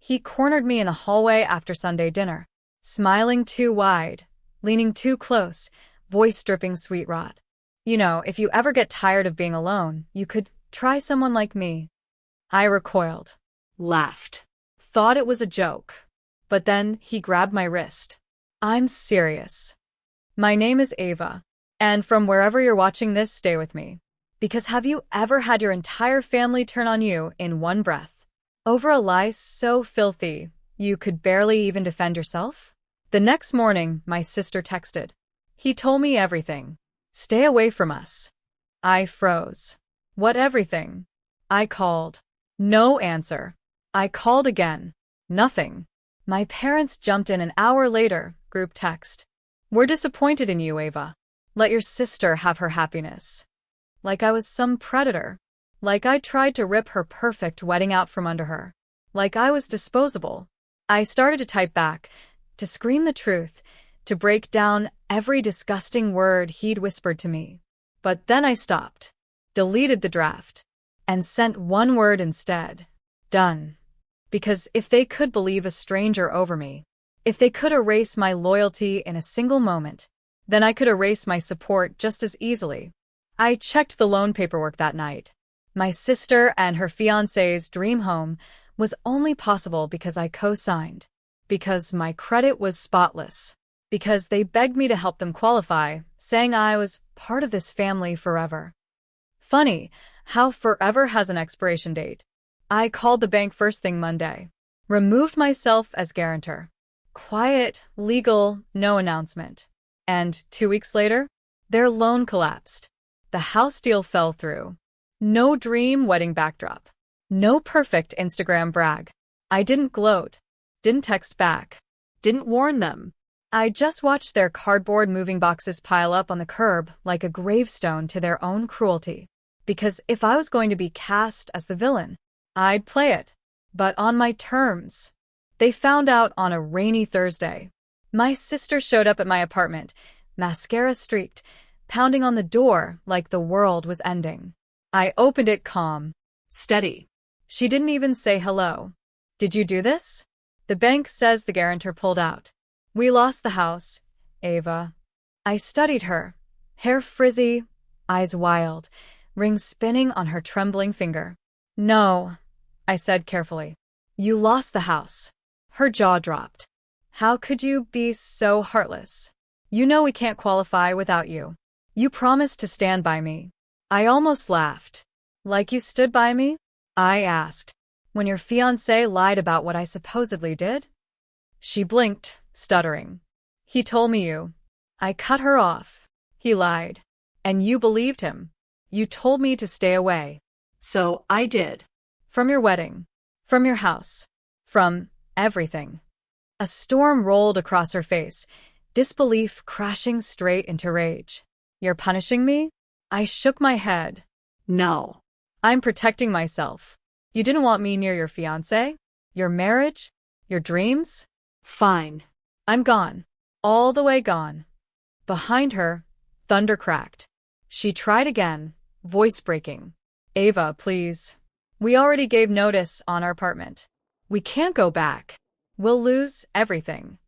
He cornered me in the hallway after Sunday dinner, smiling too wide, leaning too close, voice dripping sweet rot. You know, if you ever get tired of being alone, you could try someone like me. I recoiled, laughed, thought it was a joke. But then he grabbed my wrist. I'm serious. My name is Ava, and from wherever you're watching this, stay with me. Because have you ever had your entire family turn on you in one breath? Over a lie so filthy, you could barely even defend yourself? The next morning, my sister texted. He told me everything. Stay away from us. I froze. What everything? I called. No answer. I called again. Nothing. My parents jumped in an hour later, group text. We're disappointed in you, Ava. Let your sister have her happiness. Like I was some predator. Like I tried to rip her perfect wedding out from under her. Like I was disposable. I started to type back, to scream the truth, to break down every disgusting word he'd whispered to me. But then I stopped, deleted the draft, and sent one word instead. Done. Because if they could believe a stranger over me, if they could erase my loyalty in a single moment, then I could erase my support just as easily. I checked the loan paperwork that night. My sister and her fiancé's dream home was only possible because I co-signed, because my credit was spotless, because they begged me to help them qualify, saying I was part of this family forever. Funny how forever has an expiration date. I called the bank first thing Monday, removed myself as guarantor. Quiet, legal, no announcement. And 2 weeks later, their loan collapsed. The house deal fell through. No dream wedding backdrop. No perfect Instagram brag. I didn't gloat. Didn't text back. Didn't warn them. I just watched their cardboard moving boxes pile up on the curb like a gravestone to their own cruelty. Because if I was going to be cast as the villain, I'd play it. But on my terms. They found out on a rainy Thursday. My sister showed up at my apartment, mascara streaked, pounding on the door like the world was ending. I opened it calm, steady. She didn't even say hello. Did you do this? The bank says the guarantor pulled out. We lost the house, Ava. I studied her, hair frizzy, eyes wild, ring spinning on her trembling finger. No, I said carefully. You lost the house. Her jaw dropped. How could you be so heartless? You know we can't qualify without you. You promised to stand by me. I almost laughed. Like you stood by me? I asked. When your fiancé lied about what I supposedly did? She blinked, stuttering. He told me you. I cut her off. He lied. And you believed him. You told me to stay away. So I did. From your wedding. From your house. From everything. A storm rolled across her face, disbelief crashing straight into rage. You're punishing me? I shook my head. No. I'm protecting myself. You didn't want me near your fiancé? Your marriage? Your dreams? Fine. I'm gone. All the way gone. Behind her, thunder cracked. She tried again, voice breaking. Ava, please. We already gave notice on our apartment. We can't go back. We'll lose everything.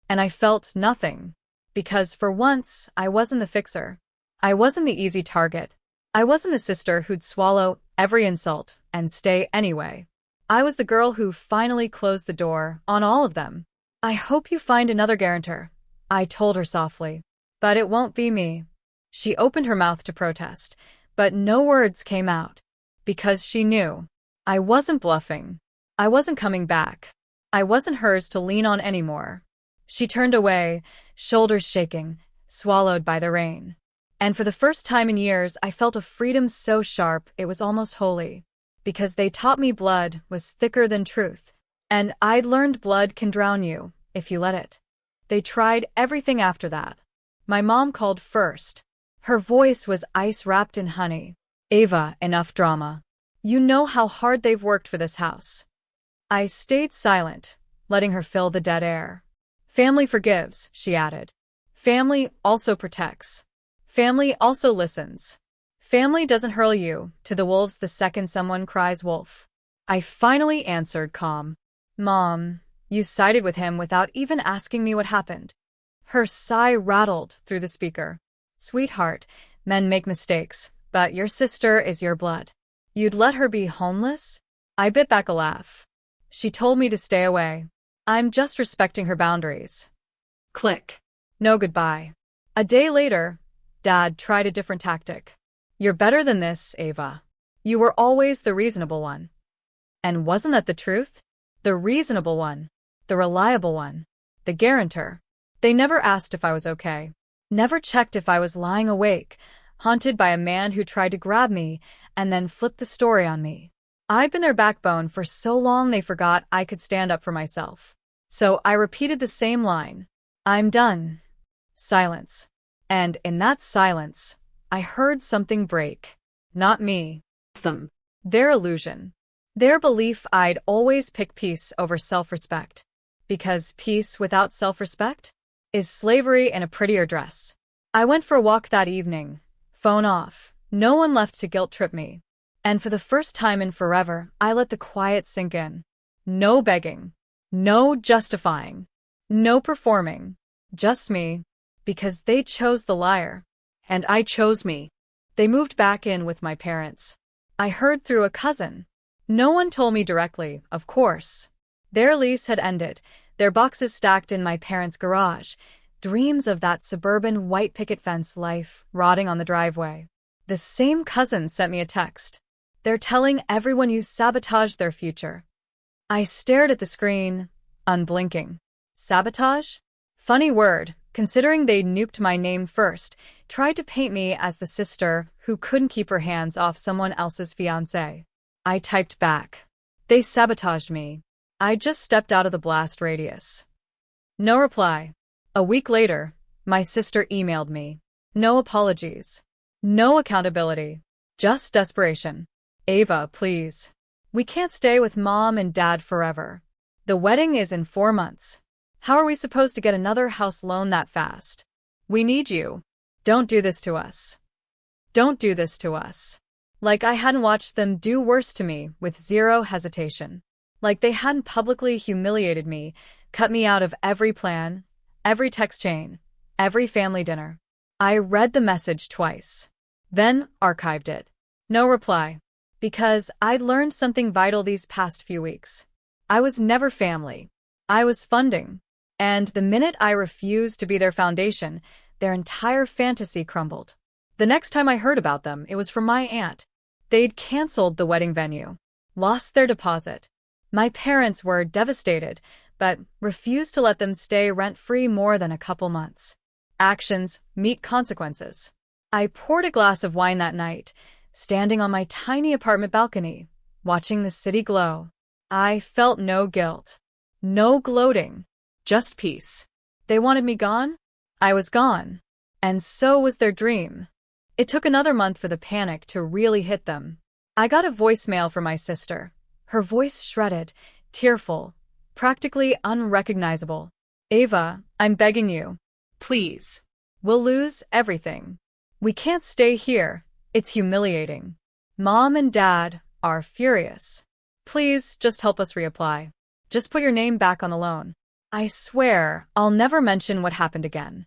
And I felt nothing. Because for once, I wasn't the fixer. I wasn't the easy target. I wasn't the sister who'd swallow every insult and stay anyway. I was the girl who finally closed the door on all of them. I hope you find another guarantor, I told her softly. But it won't be me. She opened her mouth to protest, but no words came out. Because she knew. I wasn't bluffing. I wasn't coming back. I wasn't hers to lean on anymore. She turned away, shoulders shaking, swallowed by the rain. And for the first time in years, I felt a freedom so sharp it was almost holy. Because they taught me blood was thicker than truth. And I'd learned blood can drown you, if you let it. They tried everything after that. My mom called first. Her voice was ice wrapped in honey. Ava, enough drama. You know how hard they've worked for this house. I stayed silent, letting her fill the dead air. Family forgives, she added. Family also protects. Family also listens. Family doesn't hurl you to the wolves the second someone cries wolf. I finally answered calm. Mom, you sided with him without even asking me what happened. Her sigh rattled through the speaker. Sweetheart, men make mistakes, but your sister is your blood. You'd let her be homeless? I bit back a laugh. She told me to stay away. I'm just respecting her boundaries. Click. No goodbye. A day later, Dad tried a different tactic. You're better than this, Ava. You were always the reasonable one. And wasn't that the truth? The reasonable one. The reliable one. The guarantor. They never asked if I was okay. Never checked if I was lying awake, haunted by a man who tried to grab me and then flipped the story on me. I'd been their backbone for so long they forgot I could stand up for myself. So I repeated the same line. I'm done. Silence. And in that silence, I heard something break. Not me. Them. Their illusion. Their belief I'd always pick peace over self-respect. Because peace without self-respect is slavery in a prettier dress. I went for a walk that evening. Phone off. No one left to guilt-trip me. And for the first time in forever, I let the quiet sink in. No begging. No justifying. No performing. Just me. Because they chose the liar. And I chose me. They moved back in with my parents. I heard through a cousin. No one told me directly, of course. Their lease had ended, their boxes stacked in my parents' garage, dreams of that suburban white picket fence life rotting on the driveway. The same cousin sent me a text. They're telling everyone you sabotaged their future. I stared at the screen, unblinking. Sabotage? Funny word, considering they nuked my name first, tried to paint me as the sister who couldn't keep her hands off someone else's fiancé. I typed back. They sabotaged me. I just stepped out of the blast radius. No reply. A week later, my sister emailed me. No apologies. No accountability. Just desperation. Ava, please. We can't stay with Mom and Dad forever. The wedding is in 4 months. How are we supposed to get another house loan that fast? We need you. Don't do this to us. Don't do this to us. Like I hadn't watched them do worse to me with zero hesitation. Like they hadn't publicly humiliated me, cut me out of every plan, every text chain, every family dinner. I read the message twice. Then archived it. No reply. Because I'd learned something vital these past few weeks. I was never family. I was funding. And the minute I refused to be their foundation, their entire fantasy crumbled. The next time I heard about them, it was from my aunt. They'd canceled the wedding venue, lost their deposit. My parents were devastated, but refused to let them stay rent-free more than a couple months. Actions meet consequences. I poured a glass of wine that night, standing on my tiny apartment balcony, watching the city glow. I felt no guilt, no gloating, just peace. They wanted me gone? I was gone. And so was their dream. It took another month for the panic to really hit them. I got a voicemail from my sister. Her voice shredded, tearful, practically unrecognizable. Ava, I'm begging you. Please. We'll lose everything. We can't stay here. It's humiliating. Mom and Dad are furious. Please just help us reapply. Just put your name back on the loan. I swear I'll never mention what happened again.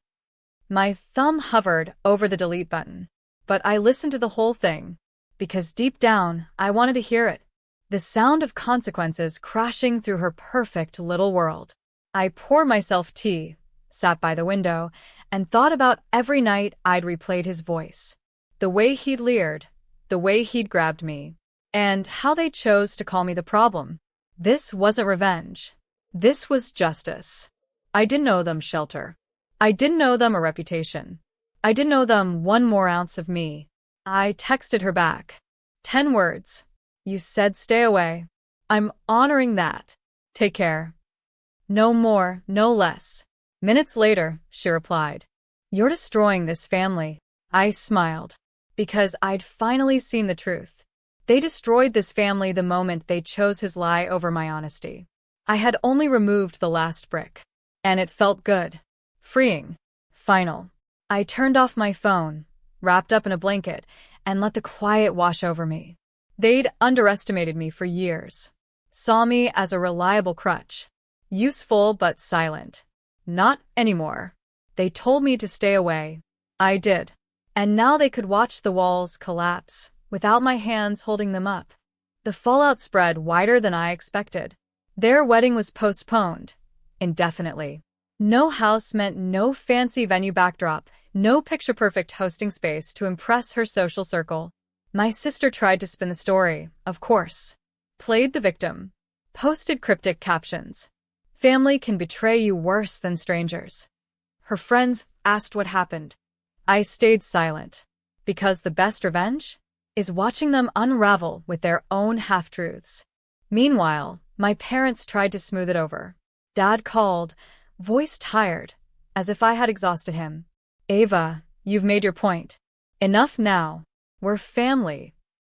My thumb hovered over the delete button, but I listened to the whole thing, because deep down I wanted to hear it. The sound of consequences crashing through her perfect little world. I poured myself tea, sat by the window, and thought about every night I'd replayed his voice. The way he'd leered, the way he'd grabbed me, and how they chose to call me the problem. This wasn't revenge. This was justice. I didn't owe them shelter. I didn't owe them a reputation. I didn't owe them one more ounce of me. I texted her back. 10 words. You said stay away. I'm honoring that. Take care. No more, no less. Minutes later, she replied. You're destroying this family. I smiled. Because I'd finally seen the truth. They destroyed this family the moment they chose his lie over my honesty. I had only removed the last brick. And it felt good. Freeing. Final. I turned off my phone, wrapped up in a blanket, and let the quiet wash over me. They'd underestimated me for years. saw me as a reliable crutch. Useful but silent. Not anymore. They told me to stay away. I did. And now they could watch the walls collapse, without my hands holding them up. The fallout spread wider than I expected. Their wedding was postponed, indefinitely. No house meant no fancy venue backdrop, no picture-perfect hosting space to impress her social circle. My sister tried to spin the story, of course. Played the victim. Posted cryptic captions. Family can betray you worse than strangers. Her friends asked what happened. I stayed silent. Because the best revenge is watching them unravel with their own half-truths. Meanwhile, my parents tried to smooth it over. Dad called, voice tired, as if I had exhausted him. Ava, you've made your point. Enough now. We're family.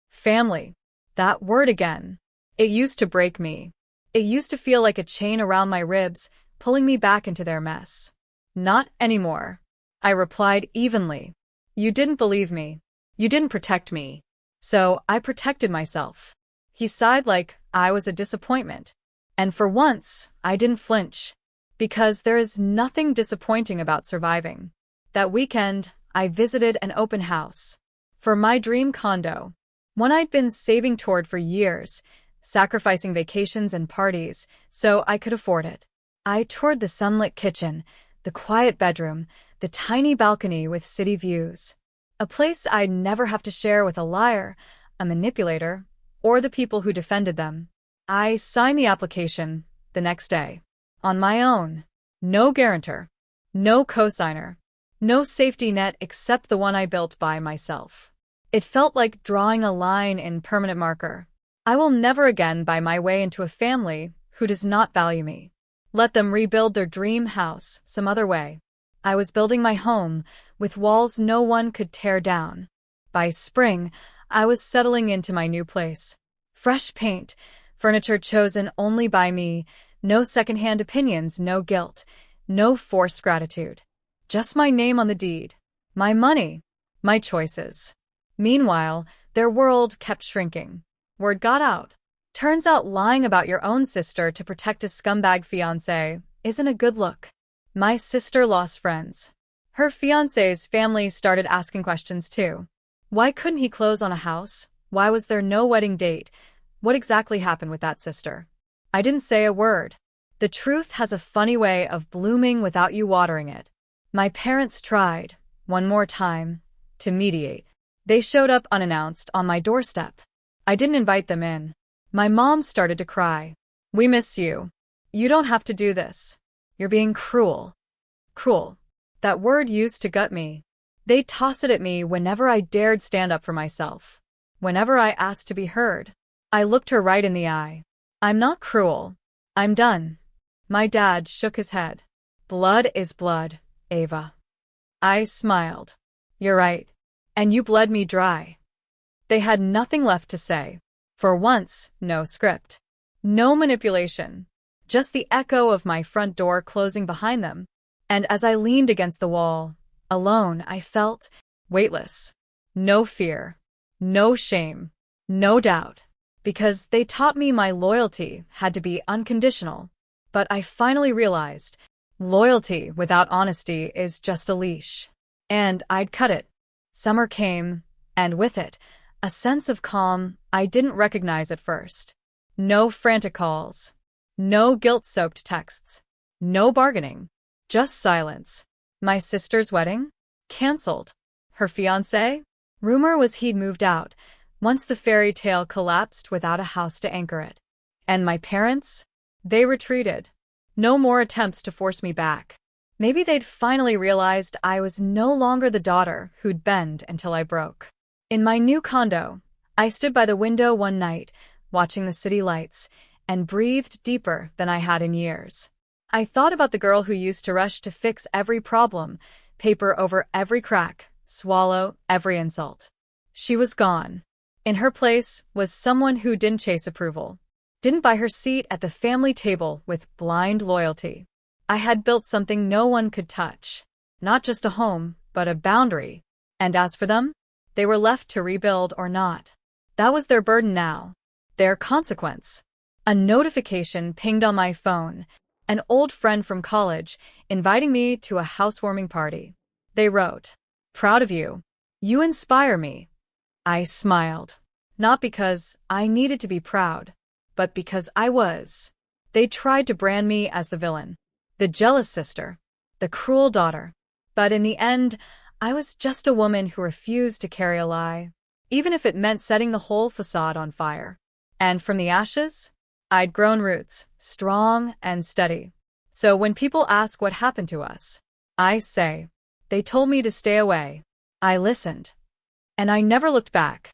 Family. That word again. It used to break me. It used to feel like a chain around my ribs, pulling me back into their mess. Not anymore. I replied evenly. You didn't believe me. You didn't protect me. So I protected myself. He sighed like I was a disappointment. And for once, I didn't flinch. Because there is nothing disappointing about surviving. That weekend, I visited an open house. For my dream condo. One I'd been saving toward for years, sacrificing vacations and parties so I could afford it. I toured the sunlit kitchen, the quiet bedroom, the tiny balcony with city views. A place I'd never have to share with a liar, a manipulator, or the people who defended them. I signed the application the next day. On my own. No guarantor. No cosigner. No safety net except the one I built by myself. It felt like drawing a line in permanent marker. I will never again buy my way into a family who does not value me. Let them rebuild their dream house some other way. I was building my home with walls no one could tear down. By spring, I was settling into my new place. Fresh paint, furniture chosen only by me, no secondhand opinions, no guilt, no forced gratitude. Just my name on the deed. My money. My choices. Meanwhile, their world kept shrinking. Word got out. Turns out lying about your own sister to protect a scumbag fiancé isn't a good look. My sister lost friends. Her fiancé's family started asking questions too. Why couldn't he close on a house? Why was there no wedding date? What exactly happened with that sister? I didn't say a word. The truth has a funny way of blooming without you watering it. My parents tried, one more time, to mediate. They showed up unannounced on my doorstep. I didn't invite them in. My mom started to cry. We miss you. You don't have to do this. You're being cruel. Cruel. That word used to gut me. They toss it at me whenever I dared stand up for myself. Whenever I asked to be heard. I looked her right in the eye. I'm not cruel. I'm done. My dad shook his head. Blood is blood, Ava. I smiled. You're right. And you bled me dry. They had nothing left to say. For once, no script. No manipulation. Just the echo of my front door closing behind them. And as I leaned against the wall, alone, I felt weightless. No fear. No shame. No doubt. Because they taught me my loyalty had to be unconditional. But I finally realized, loyalty without honesty is just a leash. And I'd cut it. Summer came, and with it, a sense of calm I didn't recognize at first. No frantic calls. No guilt-soaked texts. No bargaining. Just silence. My sister's wedding? Cancelled. Her fiancé? Rumor was he'd moved out, once the fairy tale collapsed without a house to anchor it. And my parents? They retreated. No more attempts to force me back. Maybe they'd finally realized I was no longer the daughter who'd bend until I broke. In my new condo, I stood by the window one night, watching the city lights, and breathed deeper than I had in years. I thought about the girl who used to rush to fix every problem, paper over every crack, swallow every insult. She was gone. In her place was someone who didn't chase approval, didn't buy her seat at the family table with blind loyalty. I had built something no one could touch. Not just a home, but a boundary. And as for them, they were left to rebuild or not. That was their burden now. Their consequence. A notification pinged on my phone, an old friend from college inviting me to a housewarming party. They wrote, "Proud of you. You inspire me." I smiled. Not because I needed to be proud, but because I was. They tried to brand me as the villain, the jealous sister, the cruel daughter. But in the end, I was just a woman who refused to carry a lie, even if it meant setting the whole facade on fire. And from the ashes, I'd grown roots, strong and steady. So when people ask what happened to us, I say, they told me to stay away. I listened. And I never looked back.